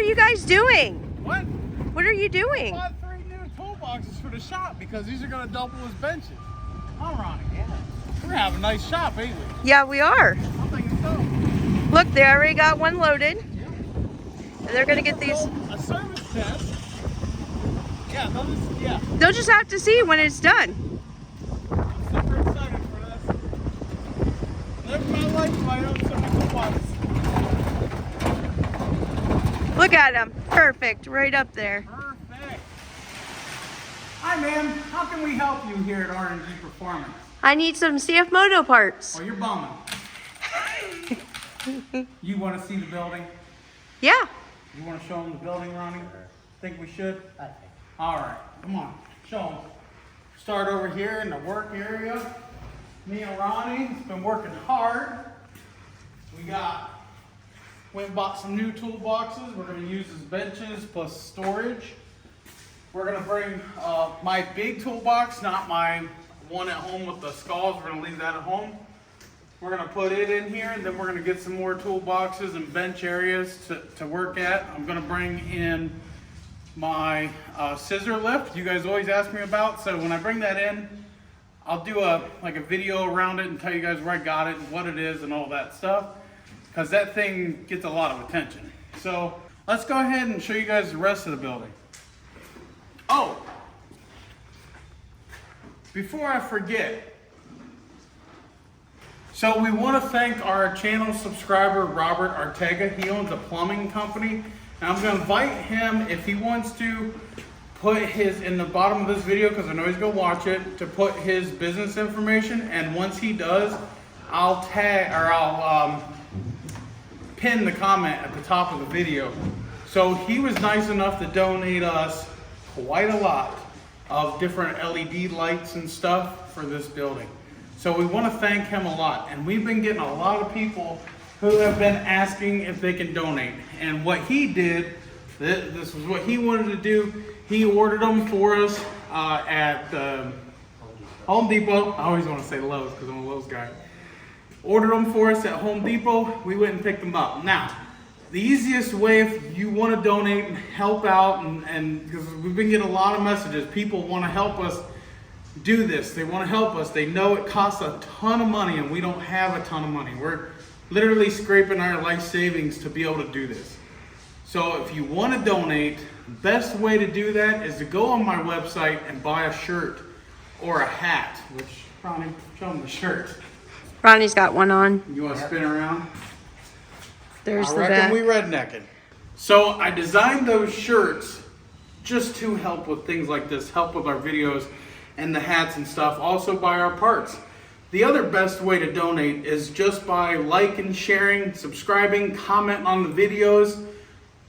you guys doing? What? What are you doing? I bought 3 new toolboxes for the shop because these are going to double as benches. Huh, Ronnie? Yeah. We're going to have a nice shop, ain't we? Yeah, we are. I'm thinking so. Look, they already got one loaded. Yeah. And they're gonna get these. A service test. Yeah, yeah. They'll just have to see when it's done. I'm super excited for this. Live my life if I own some toolboxes. Look at them. Perfect. Right up there. Perfect. Hi, ma'am. How can we help you here at R&G Performance? I need some CFMOTO parts. Oh, you're bumming. You want to see the building? Yeah. You want to show them the building, Ronnie? Think we should? I think. All right, come on, show them. Start over here in the work area. Me and Ronnie's been working hard. Went and bought some new toolboxes. We're going to use as benches plus storage. We're going to bring my big toolbox, not my one at home with the skulls. We're going to leave that at home. We're going to put it in here, and then we're going to get some more toolboxes and bench areas to work at. I'm going to bring in my scissor lift you guys always ask me about. So when I bring that in, I'll do a video around it and tell you guys where I got it and what it is and all that stuff, because that thing gets a lot of attention. So let's go ahead and show you guys the rest of the building. Oh, before I forget, so we want to thank our channel subscriber, Robert Ortega. He owns a plumbing company. And I'm going to invite him, if he wants to, put his, in the bottom of this video, because I know he's going to watch it, to put his business information. And once he does, I'll pin the comment at the top of the video. So he was nice enough to donate us quite a lot of different LED lights and stuff for this building. So we want to thank him a lot. And we've been getting a lot of people who have been asking if they can donate. And what he did, this was what he wanted to do. He ordered them for us at Home Depot. I always want to say Lowe's because I'm a Lowe's guy. Ordered them for us at Home Depot. We went and picked them up. Now, the easiest way if you want to donate and help out, and because we've been getting a lot of messages, people want to help us do this. They want to help us. They know it costs a ton of money and we don't have a ton of money. We're literally scraping our life savings to be able to do this. So if you want to donate, the best way to do that is to go on my website and buy a shirt or a hat, which, Ronnie, show them the shirt. Ronnie's got one on. You want to spin around? There's I the reckon back. we rednecked. So I designed those shirts just to help with things like this, help with our videos and the hats and stuff, also buy our parts. The other best way to donate is just by liking, sharing, subscribing, commenting on the videos.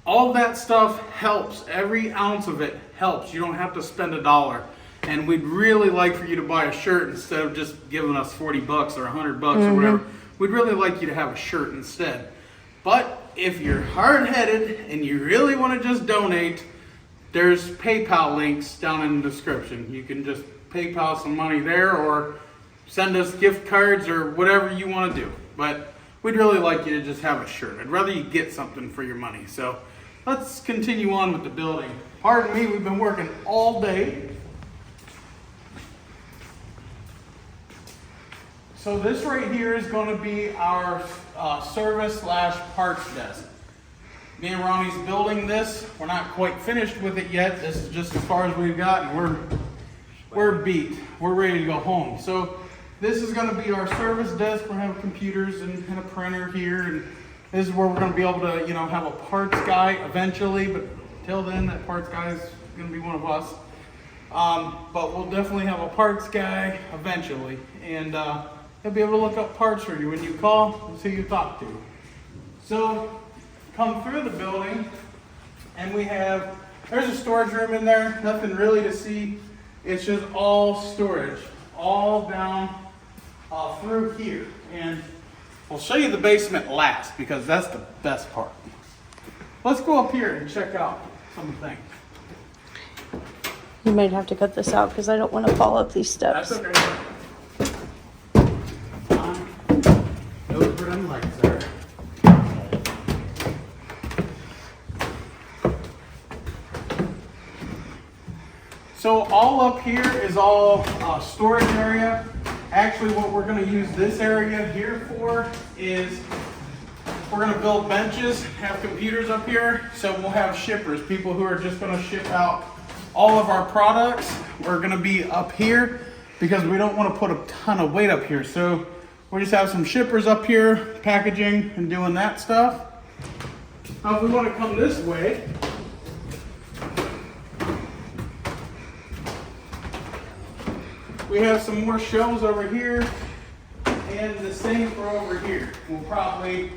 All that stuff helps. Every ounce of it helps. You don't have to spend $1. And we'd really like for you to buy a shirt instead of just giving us 40 bucks or 100 bucks or whatever. We'd really like you to have a shirt instead. But if you're hard-headed and you really want to just donate, there's PayPal links down in the description. You can just PayPal some money there or send us gift cards or whatever you want to do. But we'd really like you to just have a shirt. I'd rather you get something for your money. So let's continue on with the building. Pardon me, we've been working all day. So this right here is going to be our service/parts desk. Me and Ronnie's building this. We're not quite finished with it yet. This is just as far as we've got, and we're beat. We're ready to go home. So this is going to be our service desk. We're going to have computers and a printer here, and this is where we're going to be able to, have a parts guy eventually. But till then, that parts guy is going to be one of us. But we'll definitely have a parts guy eventually, and he'll be able to look up parts for you when you call. We'll see who you talk to. So come through the building, and there's a storage room in there. Nothing really to see. It's just all storage, all down through here. And we'll show you the basement last because that's the best part. Let's go up here and check out some things. You might have to cut this out because I don't want to fall up these steps. That's okay. Those where them lights are. So all up here is all storage area. Actually, what we're going to use this area here for is we're going to build benches, have computers up here. So we'll have shippers, people who are just going to ship out all of our products. We're going to be up here because we don't want to put a ton of weight up here. So we just have some shippers up here packaging and doing that stuff. Now if we want to come this way, we have some more shelves over here and the same for over here. We'll probably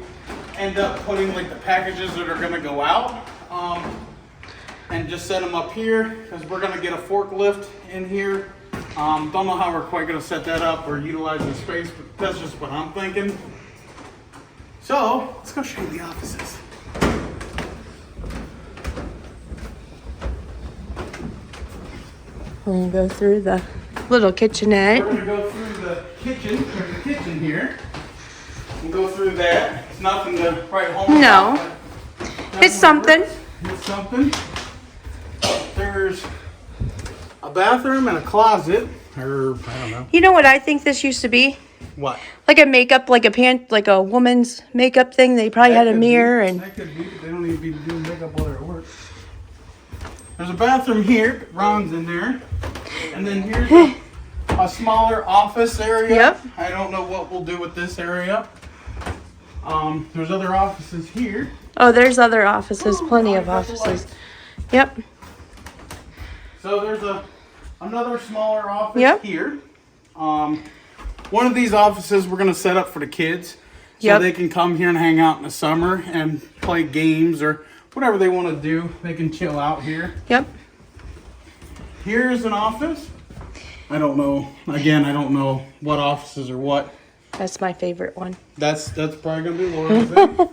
end up putting like the packages that are going to go out and just set them up here because we're going to get a forklift in here. Don't know how we're quite going to set that up or utilize the space, but that's just what I'm thinking. So let's go show you the offices. We're gonna go through the little kitchenette. We're going to go through the kitchen. There's a kitchen here. We'll go through that. It's nothing to write home No. about. It's something. It's something. There's a bathroom and a closet. Or, I don't know. You know what I think this used to be? What? Like a makeup, like a woman's makeup thing. They probably had a mirror and. That could be, but they don't need to be doing makeup while they're at work. There's a bathroom here. Ron's in there. And then here's a smaller office area. Yep. I don't know what we'll do with this area. There's other offices here. Oh, there's other offices. Plenty of offices. Yep. So there's another smaller office Yep. here. One of these offices we're going to set up for the kids. So Yep. they can come here and hang out in the summer and play games or whatever they want to do. They can chill out here. Yep. Here's an office. I don't know. Again, I don't know what offices are what. That's my favorite one. That's probably going to be Laura's. Then.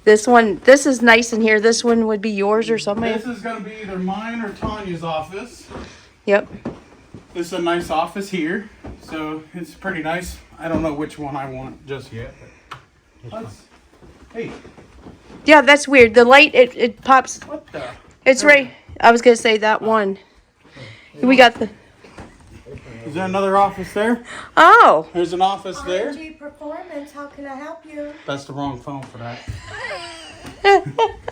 This is nice in here. This one would be yours or something. This is going to be either mine or Tanya's office. Yep. This is a nice office here. So it's pretty nice. I don't know which one I want just yet. But hey, Yeah, that's weird. The light, it pops. what the? It's right. I was going to say that one. We got the. Is there another office there? Oh. There's an office there. R.N.G. Performance, how can I help you? That's the wrong phone for that.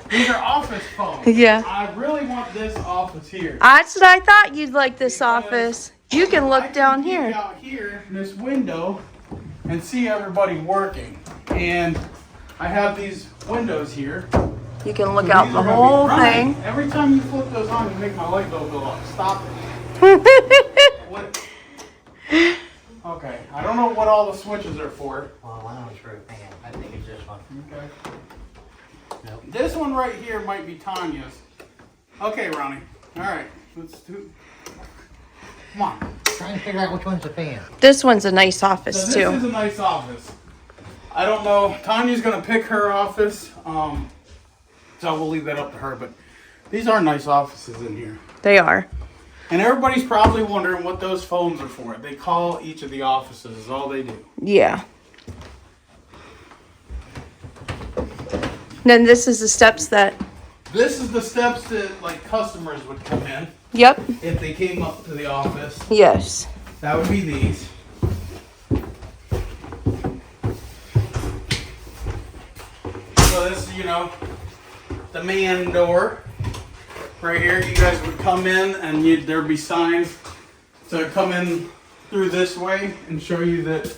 These are office phones. Yeah. I really want this office here. That's what I thought you'd like this office. You can I look can down peek here. out here in this window and see everybody working. And I have these windows here. You can look So out these the are gonna be whole running. thing. Every time you flip those on, you make my light bulb go off. Stop it. What? Okay, I don't know what all the switches are for. Well, I know it's for a fan. I think it's this one. Okay. Nope. This one right here might be Tanya's. Okay, Ronnie. All right, let's do. Come on. Trying to figure out which one's the fan. This one's a nice So office this too. is a nice office. I don't know. Tanya's gonna pick her office, so we'll leave that up to her. But these are nice offices in here. They are. And everybody's probably wondering what those phones are for. They call each of the offices. Is all they do. Yeah. Then this is the steps that. This is the steps that like customers would come in Yep. if they came up to the office. Yes. That would be these. So this is, the man door. Right here, you guys would come in and there'd be signs to come in through this way and show you that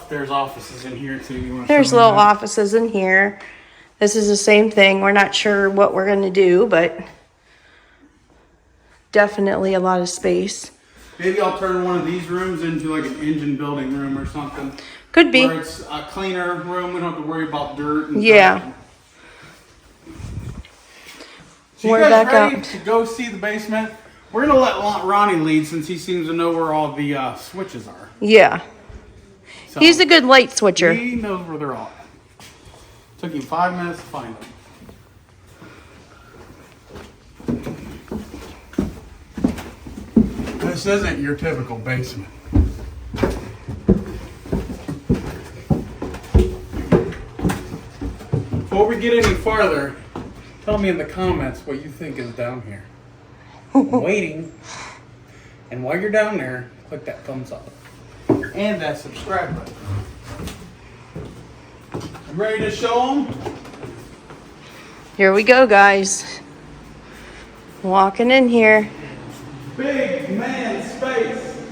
there's offices in here too. You wanna There's show them little that? offices in here. This is the same thing. We're not sure what we're going to do, but definitely a lot of space. Maybe I'll turn one of these rooms into like an engine building room or something. Could be. Where it's a cleaner room. We don't have to worry about dirt and Yeah. stuff. So We're you guys back ready up. to go see the basement? We're gonna let Ronnie lead since he seems to know where all the switches are. Yeah. So He's a good light switcher. he knows where they're all. Took him 5 minutes to find them. This isn't your typical basement. Before we get any farther, tell me in the comments what you think is down here. I'm waiting. And while you're down there, click that thumbs up and that subscribe button. You ready to show them? Here we go, guys. Walking in here. Big man space.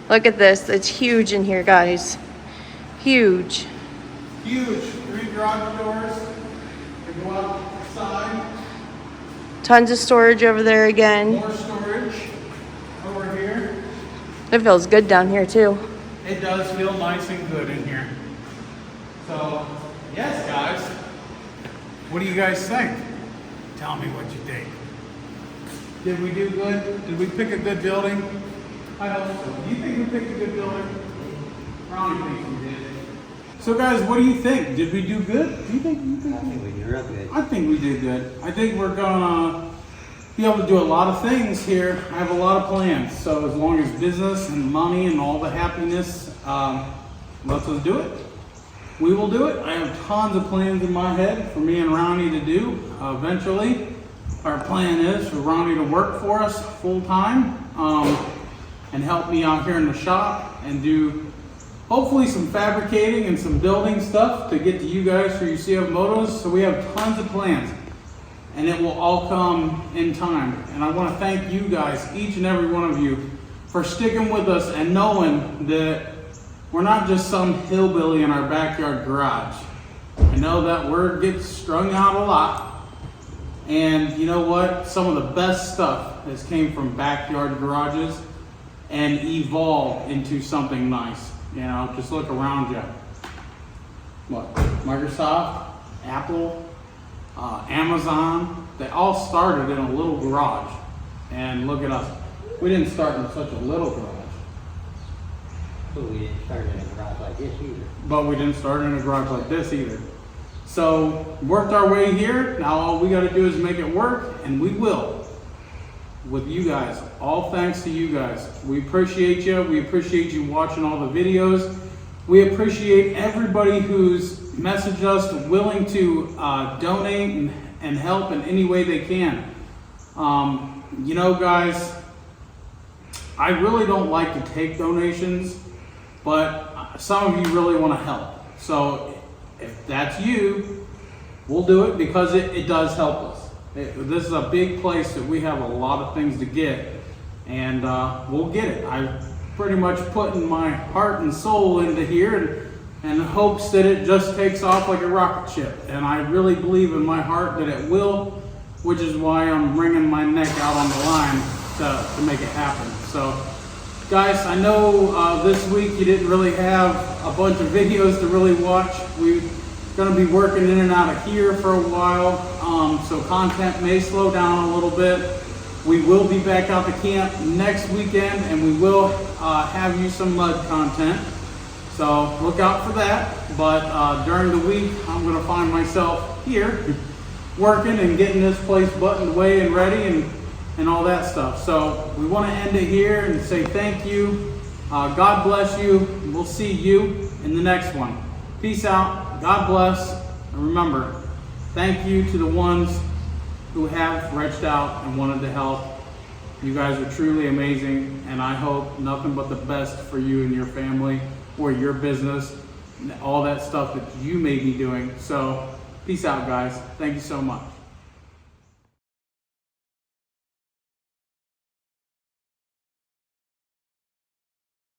Look at this. It's huge in here, guys. Huge. Huge. 3 garage doors. They go outside. Tons of storage over there again. More storage over here. It feels good down here, too. It does feel nice and good in here. So, yes, guys. What do you guys think? Tell me what you think. Did we do good? Did we pick a good building? I hope so. Do you think we picked a good building? Ronnie thinks we did. So, guys, what do you think? Did we do good? Do you think? I think we did real good. I think we did good. I think we're gonna be able to do a lot of things here. I have a lot of plans. So as long as business and money and all the happiness lets us do it, we will do it. I have tons of plans in my head for me and Ronnie to do. Eventually, our plan is for Ronnie to work for us full time and help me out here in the shop and do hopefully some fabricating and some building stuff to get to you guys for your CFMOTOs. So we have tons of plans and it will all come in time. And I want to thank you guys, each and every one of you, for sticking with us and knowing that we're not just some hillbilly in our backyard garage. I know that word gets strung out a lot. And you know what? Some of the best stuff has came from backyard garages and evolved into something nice. You know, just look around you. What? Microsoft, Apple, Amazon, they all started in a little garage. And look at us. We didn't start in such a little garage. So we didn't start in a garage like this either. But we didn't start in a garage like this either. So, worked our way here. Now all we got to do is make it work, and we will. With you guys. All thanks to you guys. We appreciate you. We appreciate you watching all the videos. We appreciate everybody who's messaged us willing to donate and help in any way they can. You know, guys, I really don't like to take donations, but some of you really want to help. So if that's you, we'll do it because it does help us. This is a big place that we have a lot of things to get, and we'll get it. I've pretty much put my heart and soul into here and hopes that it just takes off like a rocket ship. And I really believe in my heart that it will, which is why I'm wringing my neck out on the line to make it happen. So, guys, I know this week you didn't really have a bunch of videos to really watch. We're going to be working in and out of here for a while, so content may slow down a little bit. We will be back out to camp next weekend, and we will have you some mud content. So look out for that. But during the week, I'm going to find myself here working and getting this place buttoned away and ready and all that stuff. So we want to end it here and say thank you. God bless you. We'll see you in the next one. Peace out. God bless. And remember, thank you to the ones who have reached out and wanted to help. You guys are truly amazing, and I hope nothing but the best for you and your family or your business, all that stuff that you may be doing. So peace out, guys. Thank you so much.